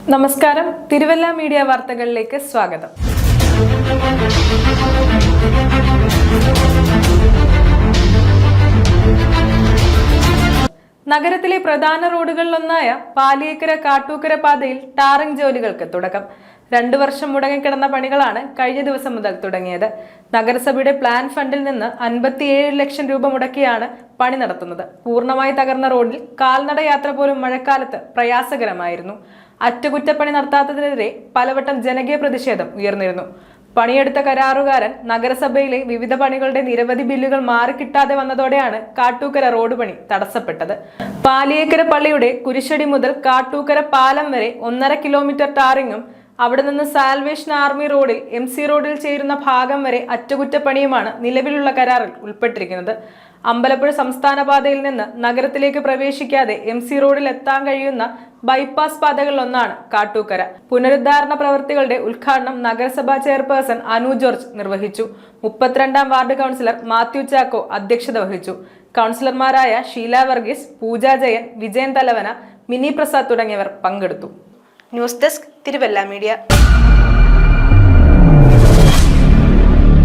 നമസ്കാരം, തിരുവല്ല മീഡിയ വാർത്തകളിലേക്ക് സ്വാഗതം. നഗരത്തിലെ പ്രധാന റോഡുകളിലൊന്നായ പാലിയേക്കര കാട്ടൂക്കര പാതയിൽ ടാറിംഗ് ജോലികൾക്ക് തുടക്കം. 2 വർഷം മുടങ്ങിക്കിടന്ന പണികളാണ് കഴിഞ്ഞ ദിവസം മുതൽ തുടങ്ങിയത്. നഗരസഭയുടെ പ്ലാൻ ഫണ്ടിൽ നിന്ന് 57 ലക്ഷം രൂപ മുടക്കിയാണ് പണി നടത്തുന്നത്. പൂർണ്ണമായി തകർന്ന റോഡിൽ കാൽനട യാത്ര പോലും മഴക്കാലത്ത് പ്രയാസകരമായിരുന്നു. അറ്റകുറ്റപ്പണി നടത്താത്തതിനെതിരെ പലവട്ടം ജനകീയ പ്രതിഷേധം ഉയർന്നിരുന്നു. പണിയെടുത്ത കരാറുകാരൻ നഗരസഭയിലെ വിവിധ പണികളുടെ നിരവധി ബില്ലുകൾ മാറിക്കിട്ടാതെ വന്നതോടെയാണ് കാട്ടൂക്കര റോഡ് പണി തടസ്സപ്പെട്ടത്. പാലിയേക്കര പള്ളിയുടെ കുരിശടി മുതൽ കാട്ടൂക്കര പാലം വരെ 1.5 കിലോമീറ്റർ ടാറിങ്ങും അവിടെ നിന്ന് സാൽവേഷൻ ആർമി റോഡിൽ MC റോഡിൽ ചേരുന്ന ഭാഗം വരെ അറ്റകുറ്റപ്പണിയുമാണ് നിലവിലുള്ള കരാറിൽ ഉൾപ്പെട്ടിരിക്കുന്നത്. അമ്പലപ്പുഴ സംസ്ഥാന പാതയിൽ നിന്ന് നഗരത്തിലേക്ക് പ്രവേശിക്കാതെ MC റോഡിൽ എത്താൻ കഴിയുന്ന ബൈപ്പാസ് പാതകളിലൊന്നാണ് കാട്ടൂക്കര. പുനരുദ്ധാരണ പ്രവൃത്തികളുടെ ഉദ്ഘാടനം നഗരസഭാ ചെയർപേഴ്സൺ അനു ജോർജ് നിർവഹിച്ചു. 32ാം വാർഡ് കൗൺസിലർ മാത്യു ചാക്കോ അധ്യക്ഷത വഹിച്ചു. കൗൺസിലർമാരായ ഷീല വർഗീസ്, പൂജ ജയൻ, വിജയൻ തലവന, മിനി പ്രസാദ് തുടങ്ങിയവർ പങ്കെടുത്തു. News desk, Thiruvalla media.